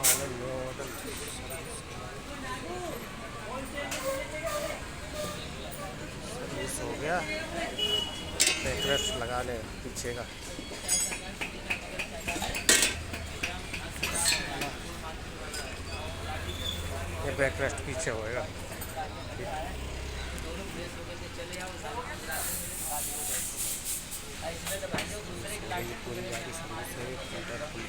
Model service हो गया। Backrest लगा ले पीछे का। ये बैकरेस्ट पीछे होएगा। पूरी गाड़ी सर्विस है।